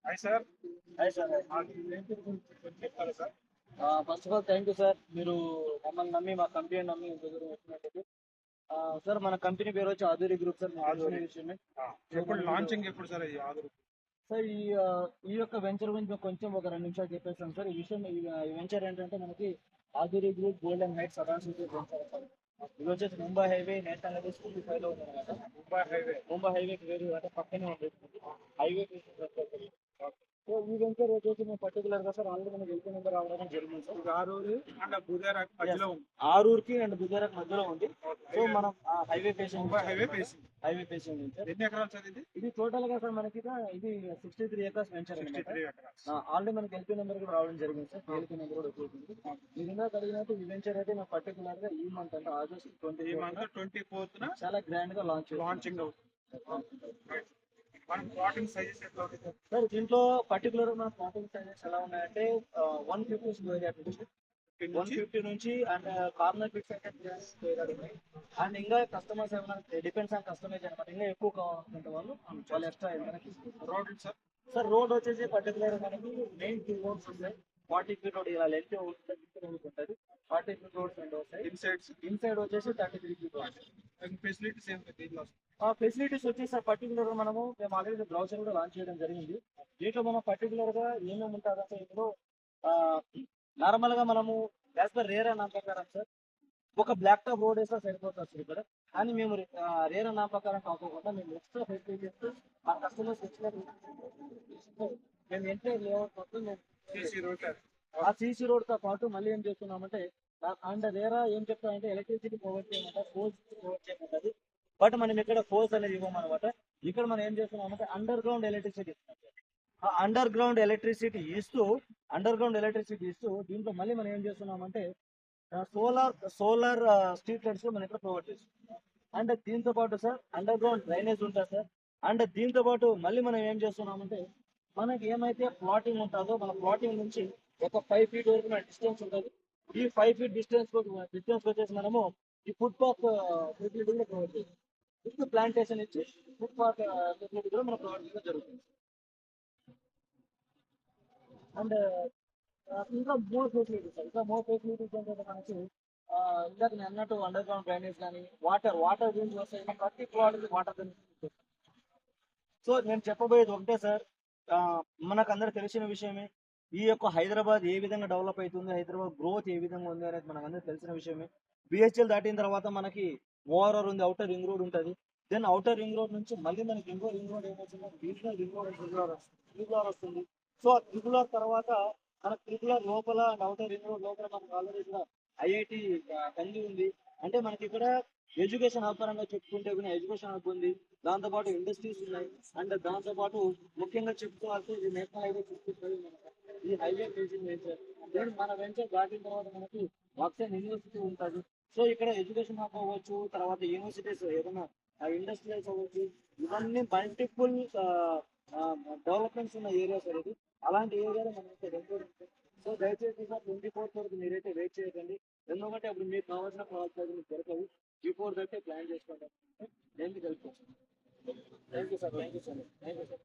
Hi sir. Hi sir. చెప్పాలి sir. First of all thank you sir. మీరు మమ్మల్ని నమ్మి మా కంపెనీ నమ్మి ఇంత దూరం వచ్చినట్టు. సార్ మన కంపెనీ పేరు వచ్చి ఆధురి గ్రూప్ సార్. ఆధురి. విషయమే ఎప్పుడు లాంచింగ్ ఎప్పుడు సార్ ఇది ఆధురి? సార్ ఈ యొక్క వెంచర్ గురించి కొంచెం ఒక 2 నిమిషాలు చెప్పేస్తాం సార్. ఈ విషయం ఈ వెంచర్ ఏంటంటే మనకి Aadhuri group golden heights advance venture sir. ఇది వచ్చేసి ముంబై హైవే నేషనల్ హైవే 65 ఉంది అనమాట. ముంబై హైవేకి వేరు అంటే పక్కనే ఉంటుంది. హైవే సో ఈ వెంచర్ వచ్చేసి మేము పర్టికులర్ గా సార్ ఆల్రెడీ మనకి ఎల్పీ నెంబర్ రావడం జరిగింది సార్. ఇది ఆరూరు అండ్ బుధారాకు మధ్యలో ఉంది. ఆరూరుకి అండ్ బుధారాకు మధ్యలో ఉంది. సో మనం highway facing Mumbai highway facing. Highway facing ఉంది సార్. ఎన్ని ఎకరాలు సార్ ఇది? ఇది టోటల్ గా సార్ మనకి ఇది 63 acres వెంచర్ అనమాట. 63 ఎకరాలు. ఆల్రెడీ మనకి ఎల్పీ నెంబర్ కూడా రావడం జరిగింది సార్. ఎల్పీ నెంబర్ కూడా వచ్చేసింది. మీరు ఇందాక అడిగినట్టు ఈ వెంచర్ అయితే మేము పర్టికులర్ గా ఈ మంత్ అంటే ఆగస్ట్ 24th చాలా గ్రాండ్ గా లాంచింగ్ అవుతుంది. మన ప్లాటింగ్ సైజెస్ ఎట్లా ఉంటుంది సార్? సార్ దీంట్లో పర్టికులర్ మన ప్లాటింగ్ సైజెస్ ఎలా ఉన్నాయంటే 150 నుంచి అండ్ కార్నర్ బిట్స్ అయితే అండ్ ఇంకా కస్టమర్స్ ఏమైనా డిపెండ్స్ ఆన్ కస్టమైజ్ అనమాట. ఇంకా ఎక్కువ కావాలనుకుంటే వాళ్ళు ఎక్స్ట్రా ఏమైనా రోడ్ సార్. సార్ రోడ్ వచ్చేసి పర్టికులర్ మనకి మెయిన్ 2 రోడ్స్ ఉంటాయి. 40 feet రోడ్ ఇలా లెంత్ ఉంటుంది. 40 feet రోడ్స్ రెండు వస్తాయి. ఇన్సైడ్ వచ్చేసి 33 feet రోడ్స్. ఫెసిలిటీస్ ఏమి దీంట్లో? ఫెసిలిటీస్ వచ్చేసి సార్ పర్టికులర్ మేము ఆల్రెడీ బ్రౌజర్ కూడా లాంచ్ చేయడం జరిగింది. దీంట్లో మనం పర్టికులర్ గా ఏమేమి ఉంటుంది అంటే ఇందులో నార్మల్ గా మనము యాజ్ పర్ రేరా నా ప్రకారం సార్ ఒక బ్లాక్ టాప్ రోడ్ వేస్తే సరిపోతుంది సార్ ఇక్కడ. కానీ మేము రేరా నా ప్రకారం కాకుండా మేము ఎక్స్ట్రా ఫెసిలిటీస్ మా కస్టమర్స్ మేము ఎంటర్ లేఅవుట్ మొత్తం ఆ సీసీ రోడ్ తో పాటు మళ్ళీ ఏం చేస్తున్నామంటే అండ్ రేరా ఏం చెప్తామంటే ఎలక్ట్రిసిటీ ప్రొవైడ్ చేయమంట, ఫోర్స్ ప్రొవైడ్ చేయమంటది. బట్ మనం ఇక్కడ ఫోర్స్ అనేది ఇవ్వమన్నమాట. ఇక్కడ మనం ఏం చేస్తున్నామంటే అండర్ గ్రౌండ్ ఎలక్ట్రిసిటీ ఆ అండర్ గ్రౌండ్ ఎలక్ట్రిసిటీ ఇస్తూ దీంట్లో మళ్ళీ మనం ఏం చేస్తున్నామంటే సోలార్ స్ట్రీట్ లైట్స్ మనం ఇక్కడ ప్రొవైడ్ చేస్తున్నాం. అండ్ దీంతో పాటు సార్ అండర్ గ్రౌండ్ డ్రైనేజ్ ఉంటుంది సార్. అండ్ దీంతో పాటు మళ్ళీ మనం ఏం చేస్తున్నామంటే మనకి ఏమైతే ప్లాటింగ్ ఉంటుందో మన ప్లాటింగ్ నుంచి ఒక 5 feet వరకు మన డిస్టెన్స్ ఉంటుంది. ఈ 5 feet డిస్టెన్స్ వచ్చేసి మనము ఈ ఫుట్ పాత్ ఫెసిలిటీ కూడా ప్రొవైడ్ చేస్తాం. విత్ ప్లాంటేషన్ ఇచ్చి ఫుట్ పాత్ ఫెసిలిటీ కూడా మనం ప్రొవైడ్ చేయడం జరుగుతుంది. అండ్ ఇంకా మోర్ ఫెసిలిటీస్ ఏంటంటే మనకి ఇందాక నేను అన్నట్టు అండర్ గ్రౌండ్ డ్రైనేజ్ కానీ వాటర్ గురించి వస్తాయి. ప్రతి ప్లాట్ వాటర్ సో నేను చెప్పబోయేది ఒకటే సార్. మనకు అందరికి తెలిసిన విషయమే ఈ యొక్క హైదరాబాద్ ఏ విధంగా డెవలప్ అవుతుంది, హైదరాబాద్ గ్రోత్ ఏ విధంగా ఉంది అనేది మనకు అందరికి తెలిసిన విషయమే. బిహెచ్ఎల్ దాటిన తర్వాత మనకి ఓఆర్ఆర్ ఉంది, అవుటర్ రింగ్ రోడ్ ఉంటుంది. దెన్ అవుటర్ రింగ్ రోడ్ నుంచి మళ్ళీ మనకి ఇంకో రింగ్ రోడ్ ఏమవుతుంది, రీజనల్ రింగ్ రోడ్ వస్తుంది. సో ట్రిపుల్ తర్వాత మనకు ట్రిపుల్ లోపల అండ్ అవుటర్ రింగ్ రోడ్ లోపల మనకు ఆల్రెడీ ఇక్కడ ఐఐటి ఢిల్లీ ఉంది. అంటే మనకి ఇక్కడ ఎడ్యుకేషన్ హబ్ పరంగా చెప్పుకుంటే కూడా ఎడ్యుకేషన్ హబ్ ఉంది. దాంతోపాటు ఇండస్ట్రీస్ ఉన్నాయి. అండ్ దాంతోపాటు ముఖ్యంగా చెప్పుకోవాల్సి ఇది నేషనల్ హైవే చూసుకుంటుంది. ఈ హైవే ఫేసింగ్ వెంచర్ దెన్ మన వెంచర్ దాటిన తర్వాత మనకి వాక్సన్ యూనివర్సిటీ ఉంటుంది. సో ఇక్కడ ఎడ్యుకేషన్ హబ్ అవ్వచ్చు, తర్వాత యూనివర్సిటీస్ ఏదైనా ఇండస్ట్రియల్స్ అవ్వచ్చు, ఇవన్నీ మల్టిపుల్ డెవలప్మెంట్స్ ఉన్న ఏరియా సార్ ఇది. అలాంటి ఏరియాలో మనం సో దయచేసి సార్ 24th వరకు మీరైతే వెయిట్ చేయకండి. ఎందుకంటే అప్పుడు మీకు కావాల్సిన ప్రాజెక్ట్ మీకు దొరకవు. బిఫోర్ దట్ ప్లాన్ చేసుకోండి. నేను హెల్ప్ చేస్తాను. Thank you sir. Thank you so much. Thank you sir.